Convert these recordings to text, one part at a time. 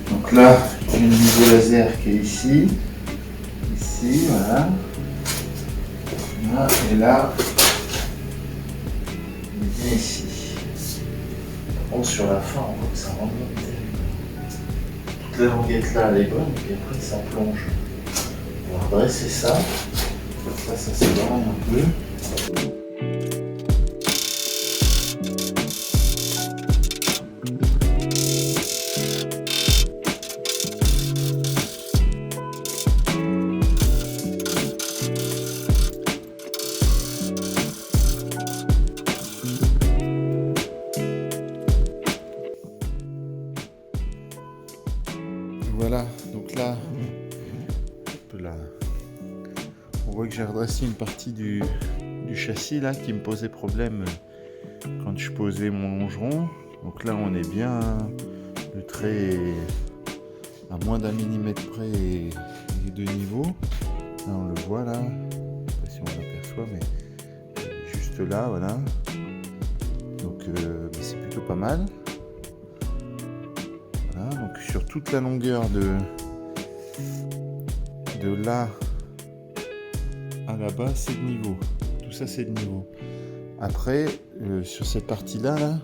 Donc là, j'ai une visée laser qui est ici, voilà. Voilà, et là, il vient ici. Par contre, sur la fin, on voit que ça remonte. Toute la languette là, elle est bonne, et puis après, ça plonge. On va redresser ça. Ça s'éloigne un peu. Voilà, donc là, on voit que j'ai redressé une partie du châssis là qui me posait problème quand je posais mon longeron. Donc là, on est bien, le trait est à moins d'1 millimètre près et de niveau. Là, on le voit là, je sais pas si on l'aperçoit, mais juste là, voilà. Donc c'est plutôt pas mal. Donc sur toute la longueur de là à là-bas, c'est de niveau. Tout ça, c'est de niveau. Après, sur cette partie-là,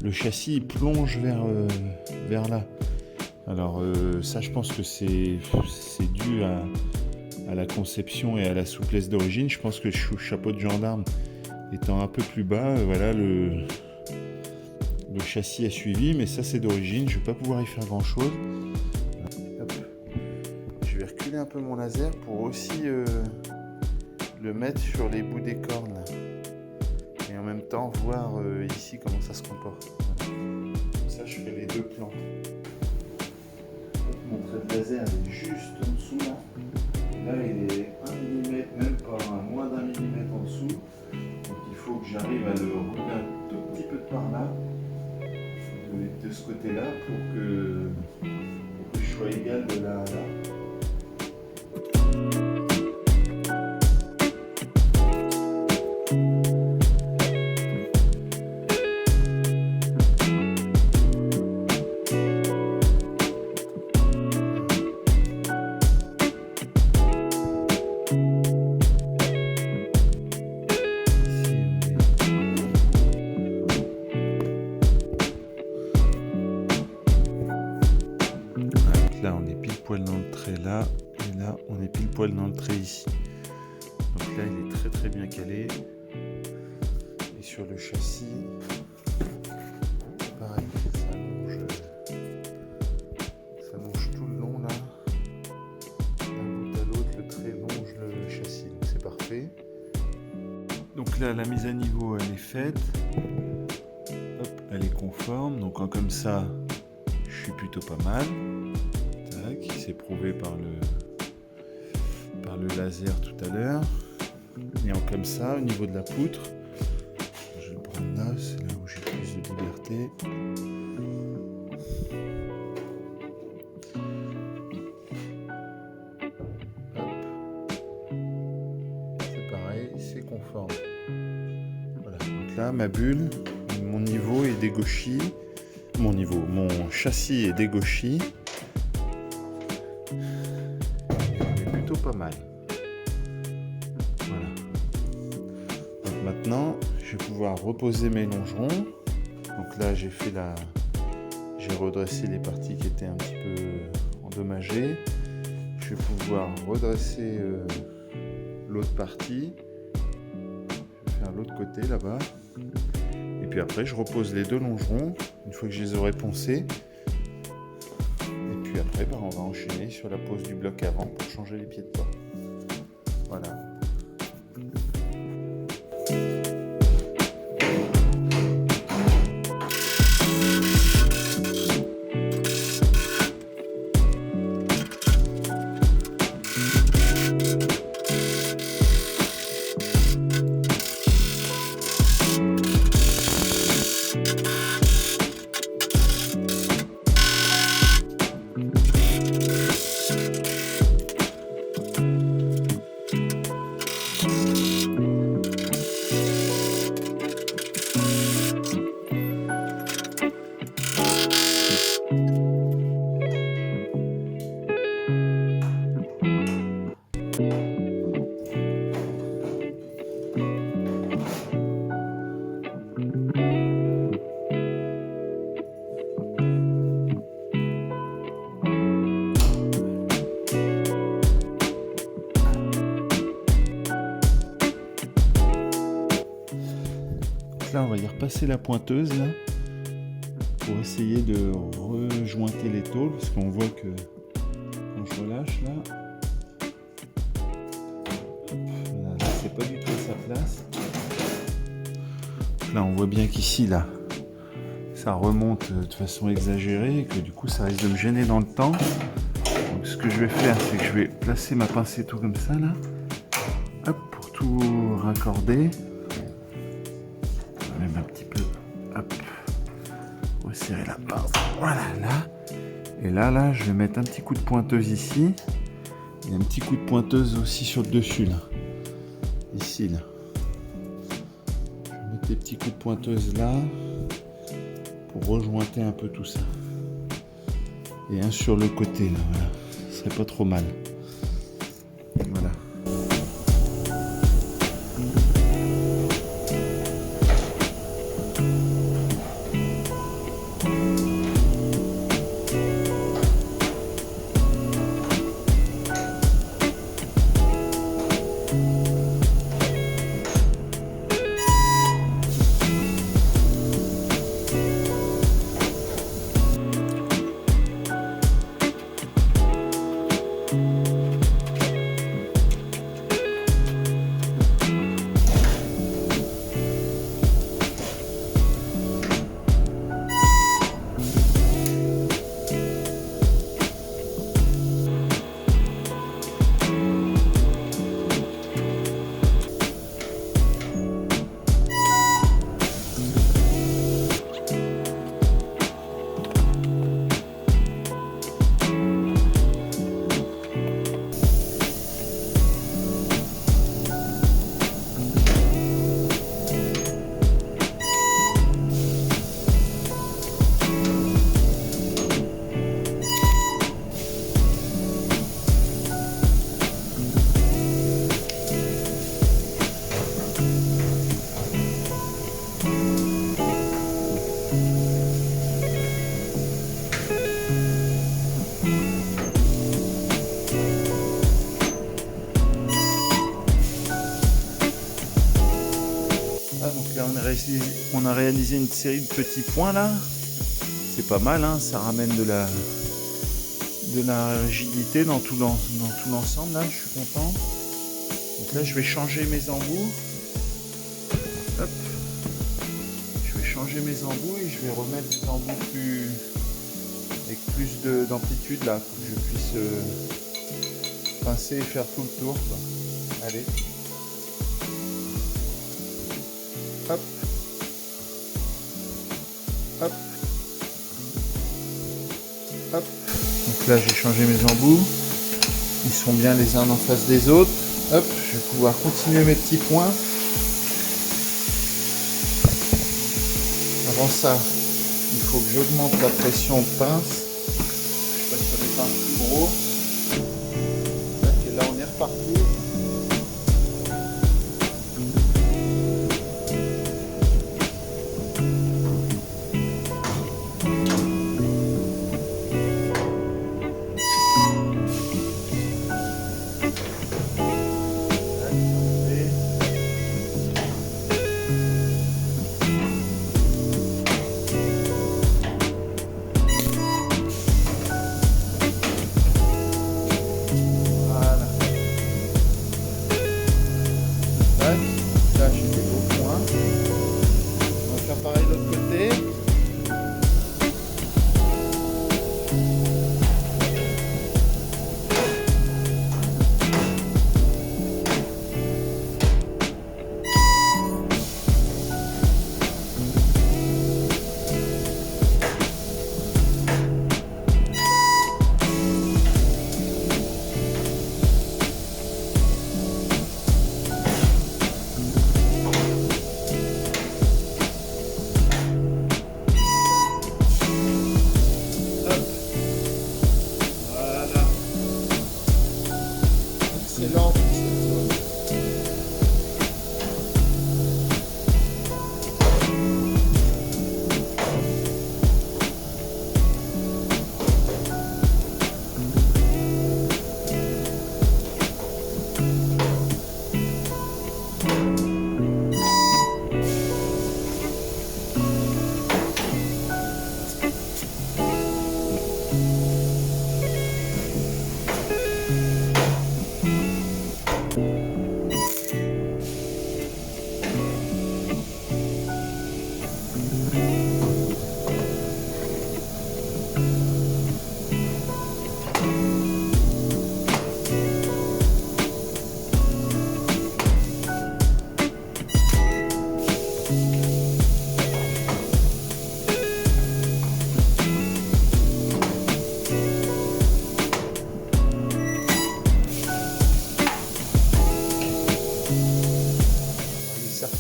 le châssis il plonge vers là. Alors ça, je pense que c'est dû à la conception et à la souplesse d'origine. Je pense que le chapeau de gendarme étant un peu plus bas, voilà, le châssis a suivi, mais ça c'est d'origine, je ne vais pas pouvoir y faire grand chose. Je vais reculer un peu mon laser pour aussi le mettre sur les bouts des cornes là. Et en même temps voir ici comment ça se comporte. Comme ça je fais les deux plans. Mon trait de laser est juste en dessous là. Là il est 1 mm, même pas moins d'1 millimètre en dessous. Donc il faut que j'arrive à le rouler un tout petit peu de par là. De ce côté-là pour que je sois égal de là à là. Là on est pile poil dans le trait là, et là on est pile poil dans le trait ici. Donc là il est très très bien calé. Et sur le châssis, pareil, ça longe tout le long là. D'un bout à l'autre, le trait longe le châssis, donc c'est parfait. Donc là la mise à niveau elle est faite. Hop, elle est conforme, donc comme ça je suis plutôt pas mal. Qui s'est prouvé par le laser tout à l'heure. Et comme ça, au niveau de la poutre, je vais le prendre là, c'est là où j'ai plus de liberté. Hop. C'est pareil, c'est conforme. Voilà, donc là, ma bulle, mon niveau est dégauchi. Mon châssis est dégauchi. Pas mal. Voilà. Donc maintenant, je vais pouvoir reposer mes longerons. Donc là, j'ai redressé les parties qui étaient un petit peu endommagées. Je vais pouvoir redresser l'autre partie. Je vais faire l'autre côté là-bas. Et puis après, je repose les deux longerons une fois que je les aurai poncés. Puis après, on va enchaîner sur la pose du bloc avant pour changer les pieds de porte. Voilà. là, on va y repasser la pointeuse là, pour essayer de rejointer les tôles, parce qu'on voit que quand je relâche là, voilà, là c'est pas du tout à sa place. Là on voit bien qu'ici là, ça remonte de façon exagérée et que du coup ça risque de me gêner dans le temps. Donc ce que je vais faire, c'est que je vais placer ma pincée tout comme ça là, hop, pour tout raccorder. Même un petit peu, hop, resserrer la pince, voilà là. Et là, je vais mettre un petit coup de pointeuse ici, et un petit coup de pointeuse aussi sur le dessus là, ici là. Je vais mettre des petits coups de pointeuse là, pour rejointer un peu tout ça. Et un sur le côté là, voilà, ce serait pas trop mal. Voilà. Donc là on a réalisé une série de petits points là, c'est pas mal, hein, ça ramène de la rigidité dans tout l'ensemble là, je suis content. Donc là je vais changer mes embouts, hop, je vais changer mes embouts et je vais remettre des embouts avec plus d'amplitude là, pour que je puisse pincer et faire tout le tour quoi. Allez. Hop, hop, hop. Donc là j'ai changé mes embouts, ils sont bien les uns en face des autres. Hop, je vais pouvoir continuer mes petits points. Avant ça, il faut que j'augmente la pression de pince. Je passe sur des pinces plus gros. Et là on est reparti.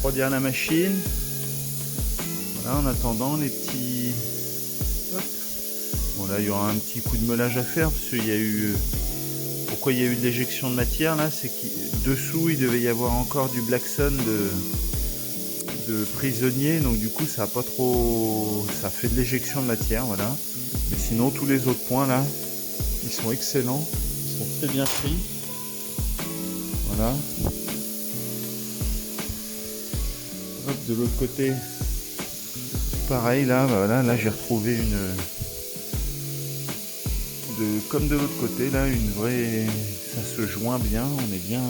refroidir la machine. Voilà, en attendant les petits... Hop. Bon là il y aura un petit coup de meulage à faire parce qu'il y a eu... Pourquoi il y a eu de l'éjection de matière là, c'est que dessous il devait y avoir encore du Black Sun de prisonnier, donc du coup ça a pas trop... ça fait de l'éjection de matière, voilà. Mais sinon tous les autres points là, ils sont excellents, ils sont très bien pris. Voilà. Hop, de l'autre côté, pareil là, voilà, là j'ai retrouvé comme de l'autre côté là, une vraie, ça se joint bien, on est bien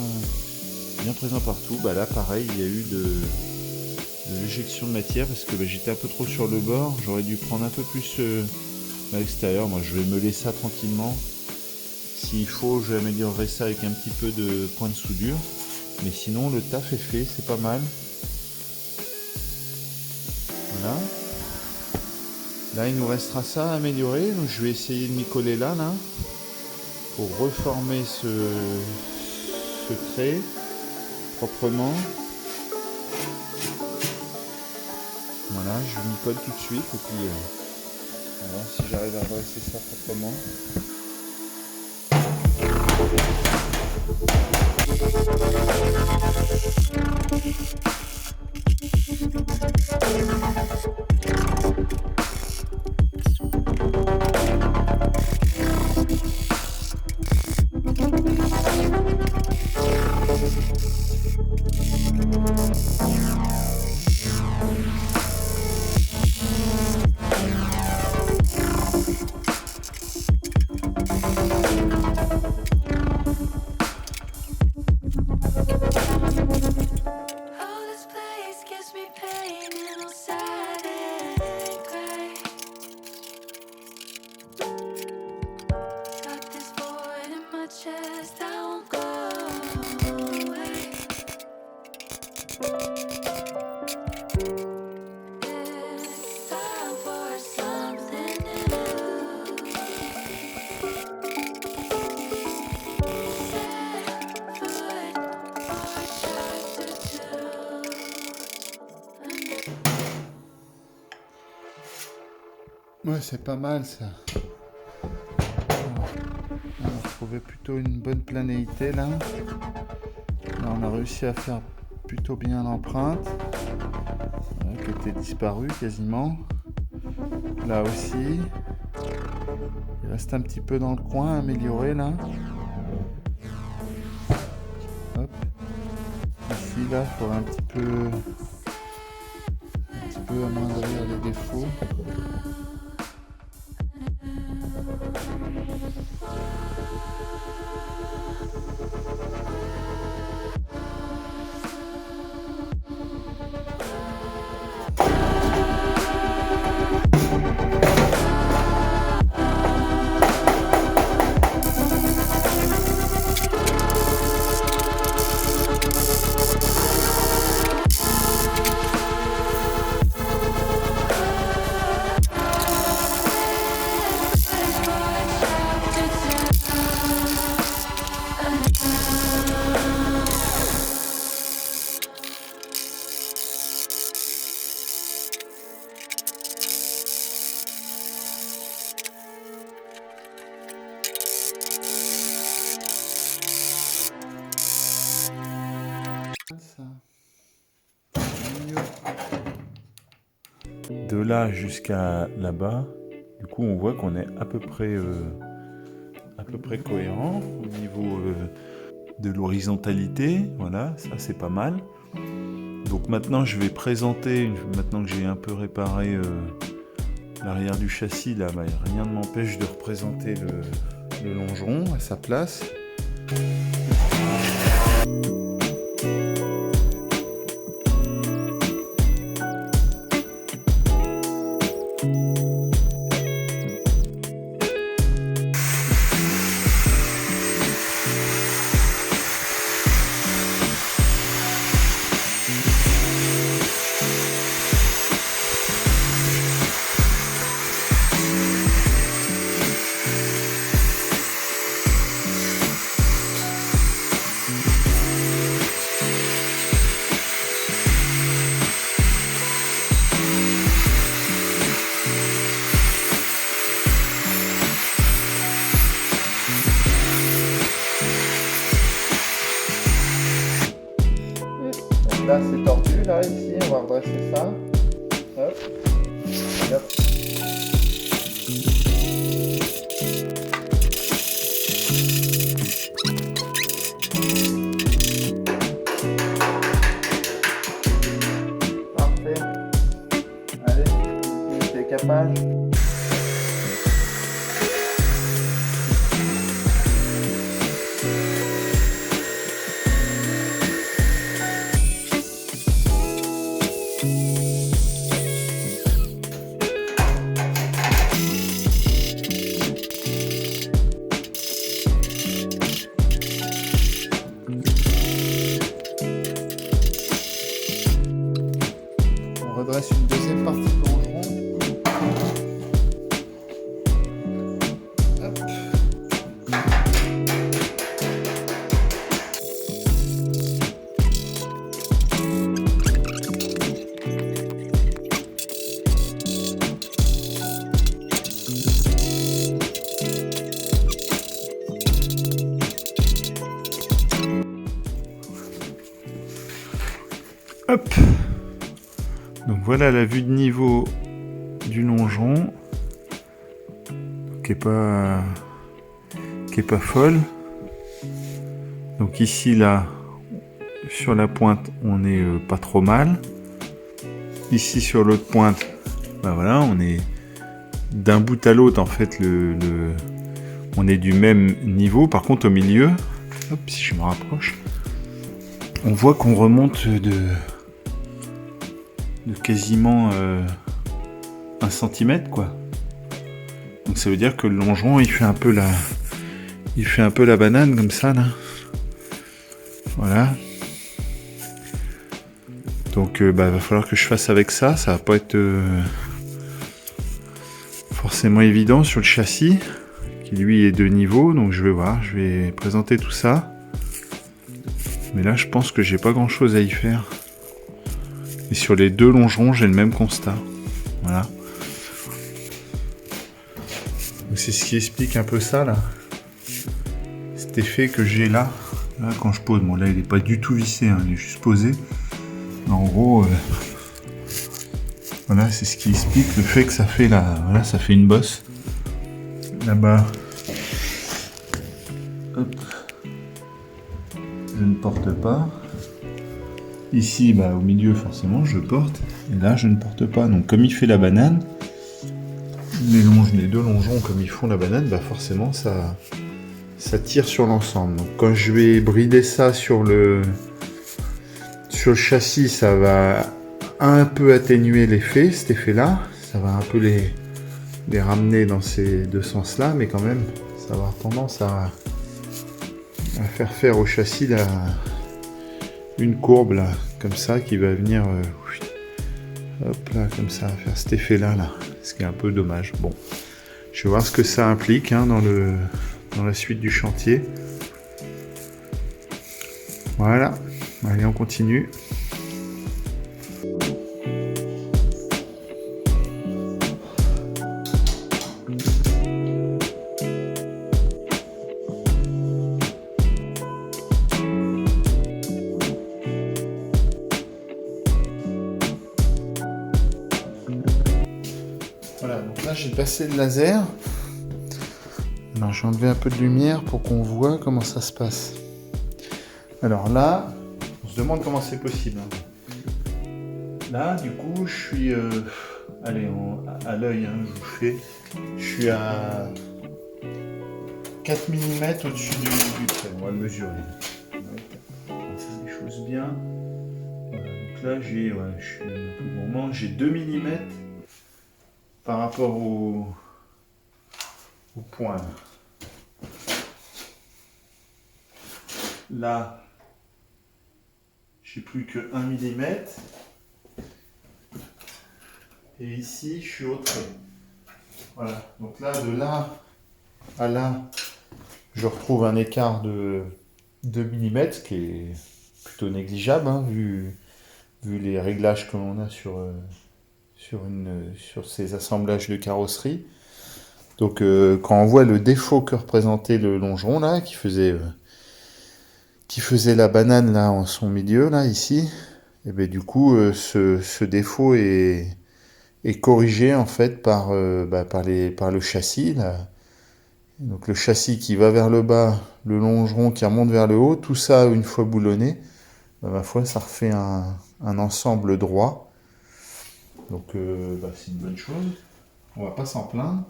présent partout. Bah là pareil, il y a eu de l'éjection de matière parce que j'étais un peu trop sur le bord, j'aurais dû prendre un peu plus à l'extérieur. Moi je vais meuler ça tranquillement, s'il faut je vais améliorer ça avec un petit peu de point de soudure, mais sinon le taf est fait, c'est pas mal. Voilà. Là il nous restera ça à améliorer, donc je vais essayer de m'y coller là pour reformer ce trait proprement. Voilà, je m'y colle tout de suite et puis on va voir si j'arrive à dresser ça proprement. Ouais, c'est pas mal ça. On a retrouvé plutôt une bonne planéité là. Là, on a réussi à faire plutôt bien l'empreinte, voilà, qui était disparue quasiment. Là aussi. Il reste un petit peu dans le coin, amélioré là. Hop. Ici, là, il faudra un petit peu amoindrir les défauts. De là jusqu'à là-bas, du coup on voit qu'on est à peu près cohérent au niveau de l'horizontalité. Voilà, ça c'est pas mal. Donc maintenant je vais présenter, maintenant que j'ai un peu réparé l'arrière du châssis là, rien ne m'empêche de représenter le longeron à sa place. Là c'est tordu, là ici, on va redresser ça. Hop. Hop. Parfait. Allez, le décapage. On redresse une deuxième partie de longeron. Hop. Hop. Donc voilà la vue de niveau du longeron qui est pas folle. Donc ici là sur la pointe on est pas trop mal. Ici sur l'autre pointe, bah voilà, on est d'un bout à l'autre en fait on est du même niveau. Par contre au milieu, hop, si je me rapproche, on voit qu'on remonte de quasiment 1 cm quoi. Donc ça veut dire que le longeron il fait un peu la banane comme ça là. Voilà. Donc va falloir que je fasse avec ça. Ça va pas être forcément évident sur le châssis qui lui est de niveau. Donc je vais voir, je vais présenter tout ça. Mais là je pense que j'ai pas grand chose à y faire. Et sur les deux longerons, j'ai le même constat. Voilà. Donc c'est ce qui explique un peu ça, là. Cet effet que j'ai là. Là, quand je pose. Bon, là, il n'est pas du tout vissé, hein, il est juste posé. Mais en gros, voilà, c'est ce qui explique le fait que ça fait voilà, ça fait une bosse. Là-bas. Hop. Je ne porte pas. Ici, au milieu, forcément, je porte. Et là, je ne porte pas. Donc, comme il fait la banane, les deux longerons, comme ils font la banane, forcément, ça tire sur l'ensemble. Donc, quand je vais brider ça sur le châssis, ça va un peu atténuer l'effet, cet effet-là. Ça va un peu les ramener dans ces deux sens-là, mais quand même, ça va avoir tendance à faire au châssis une courbe là, comme ça, qui va venir hop là, comme ça, faire cet effet là, ce qui est un peu dommage. Bon, je vais voir ce que ça implique dans la suite du chantier. Voilà, allez, on continue. Voilà, donc là j'ai passé le laser. Alors j'ai enlevé un peu de lumière pour qu'on voit comment ça se passe. Alors là, on se demande comment c'est possible. Là, du coup, je suis allez, à l'œil, je suis à 4 mm au-dessus du trait. On va le mesurer. On fait les choses bien. Voilà, donc là, j'ai 2 mm par rapport au point. Là, j'ai plus que 1 mm. Et ici, je suis au trait. Voilà. Donc là, de là à là, je retrouve un écart de 2 mm, ce qui est plutôt négligeable, vu les réglages que l'on a sur ces assemblages de carrosserie. Donc quand on voit le défaut que représentait le longeron là, qui faisait la banane là en son milieu là ici, Et ben du coup, ce défaut est corrigé en fait par le châssis. Là. Donc le châssis qui va vers le bas, le longeron qui remonte vers le haut, tout ça une fois boulonné, ma foi, ça refait un ensemble droit. Donc c'est une bonne chose. On va pas s'en plaindre.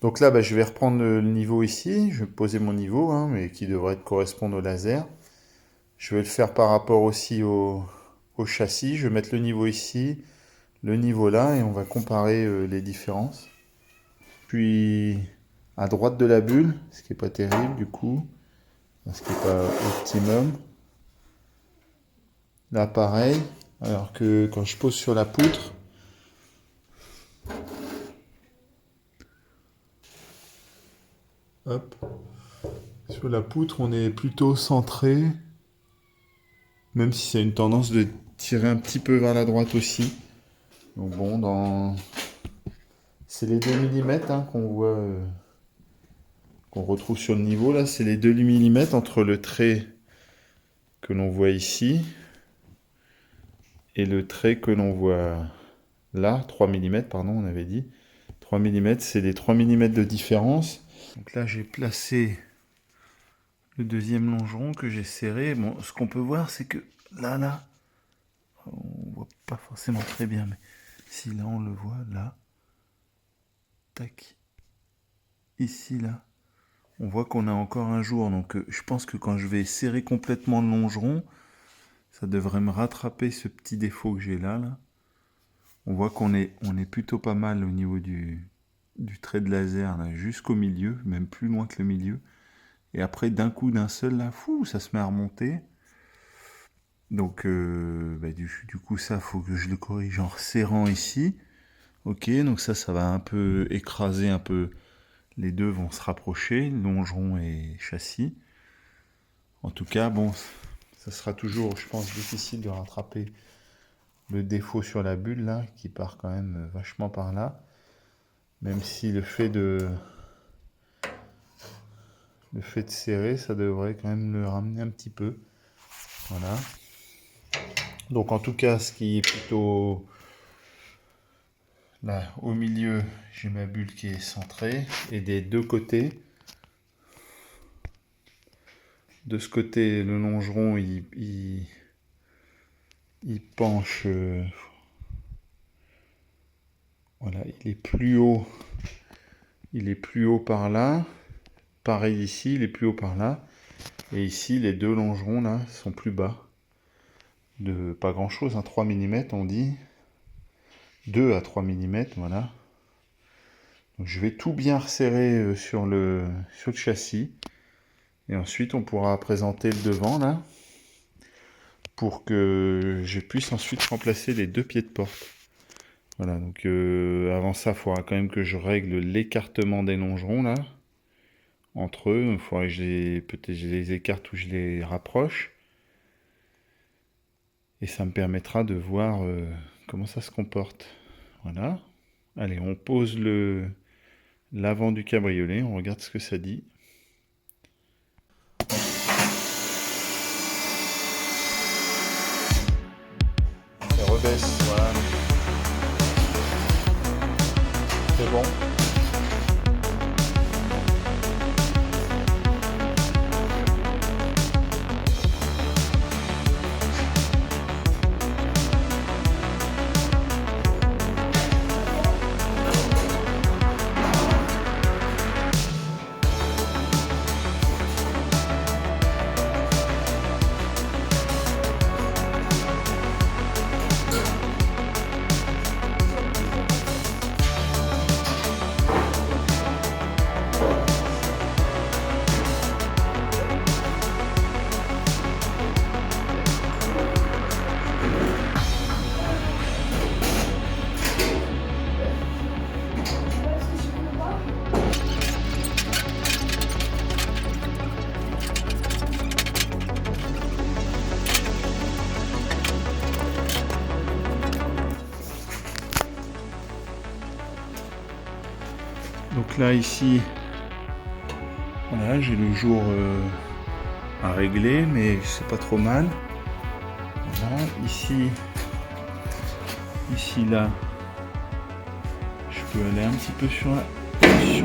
Donc là, je vais reprendre le niveau ici. Je vais poser mon niveau, hein, mais qui devrait correspondre au laser. Je vais le faire par rapport aussi au châssis. Je vais mettre le niveau ici, le niveau là, et on va comparer les différences. Puis à droite de la bulle, ce qui n'est pas terrible du coup, ce qui n'est pas optimum. Là pareil, alors que quand je pose sur la poutre, hop, sur la poutre on est plutôt centré, même si c'est une tendance de tirer un petit peu vers la droite aussi. Donc bon, c'est les 2 mm hein, qu'on voit, qu'on retrouve sur le niveau là, c'est les 2 mm entre le trait que l'on voit ici et le trait que l'on voit là, 3 mm pardon, on avait dit. 3 mm, c'est les 3 mm de différence. Donc là j'ai placé le deuxième longeron que j'ai serré. Bon, ce qu'on peut voir c'est que là, on voit pas forcément très bien, mais si là on le voit, là, tac, ici là, on voit qu'on a encore un jour. Donc je pense que quand je vais serrer complètement le longeron, ça devrait me rattraper ce petit défaut que j'ai là. On voit qu'on est plutôt pas mal au niveau du trait de laser, là, jusqu'au milieu, même plus loin que le milieu. Et après, d'un coup, d'un seul, là, fou, ça se met à remonter. Donc, du coup, ça, faut que je le corrige en resserrant ici. Ok, donc ça va un peu écraser un peu. Les deux vont se rapprocher, longeron et châssis. En tout cas, bon, ça sera toujours, je pense, difficile de rattraper le défaut sur la bulle, là, qui part quand même vachement par là. Même si le fait de serrer, ça devrait quand même le ramener un petit peu. Voilà. Donc en tout cas, ce qui est plutôt là au milieu, j'ai ma bulle qui est centrée et des deux côtés. De ce côté, le longeron il penche. Voilà, il est plus haut. Il est plus haut par là. Pareil ici, il est plus haut par là. Et ici, les deux longerons là sont plus bas. De pas grand chose, hein, 3 mm on dit. 2 à 3 mm, voilà. Donc, je vais tout bien resserrer sur le châssis. Et ensuite, on pourra présenter le devant là. Pour que je puisse ensuite remplacer les deux pieds de porte. Voilà, donc avant ça, il faudra quand même que je règle l'écartement des longerons là. Entre eux, il faudrait que peut-être je les écarte ou je les rapproche. Et ça me permettra de voir comment ça se comporte. Voilà. Allez, on pose l'avant du cabriolet, on regarde ce que ça dit. Et rebaisse, voilà. C'est bon. Donc là ici, voilà, j'ai le jour à régler, mais c'est pas trop mal. Voilà, ici, là, je peux aller un petit peu sur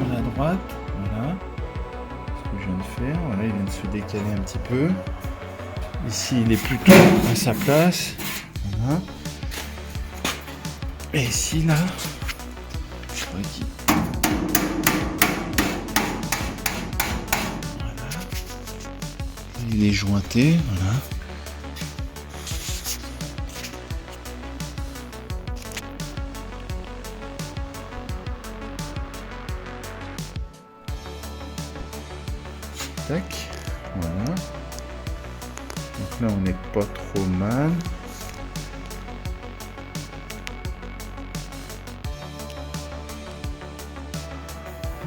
la droite. Voilà ce que je viens de faire. Voilà, il vient de se décaler un petit peu. Ici, il est plutôt à sa place. Voilà. Et ici, là, voilà. Il est jointé. Voilà. Tac. Voilà. Donc là, on n'est pas trop mal.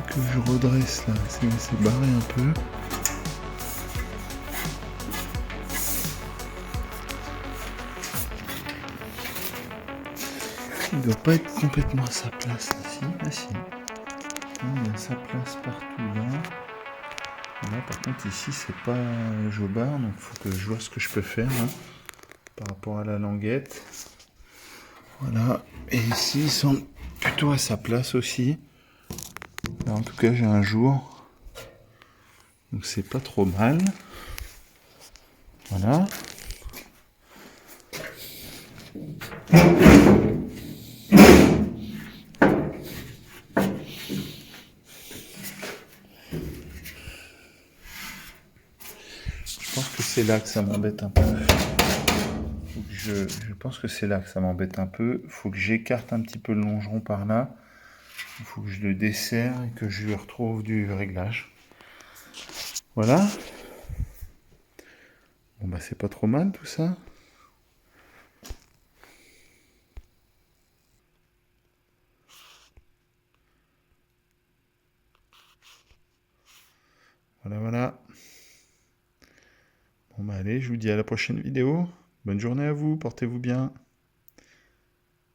Que je redresse là, c'est barré un peu. Il doit pas être complètement à sa place ici. Ah si. Il a sa place partout là. Là par contre ici c'est pas jobard, donc il faut que je vois ce que je peux faire là, par rapport à la languette. Voilà. Et ici ils sont plutôt à sa place aussi. Là, en tout cas j'ai un jour. Donc c'est pas trop mal. Voilà. Je pense que c'est là que ça m'embête un peu. Je pense que c'est là que ça m'embête un peu. Il faut que j'écarte un petit peu le longeron par là. Il faut que je le desserre et que je lui retrouve du réglage. Voilà. Bon bah c'est pas trop mal tout ça. Voilà. Bon bah allez, je vous dis à la prochaine vidéo. Bonne journée à vous, portez-vous bien.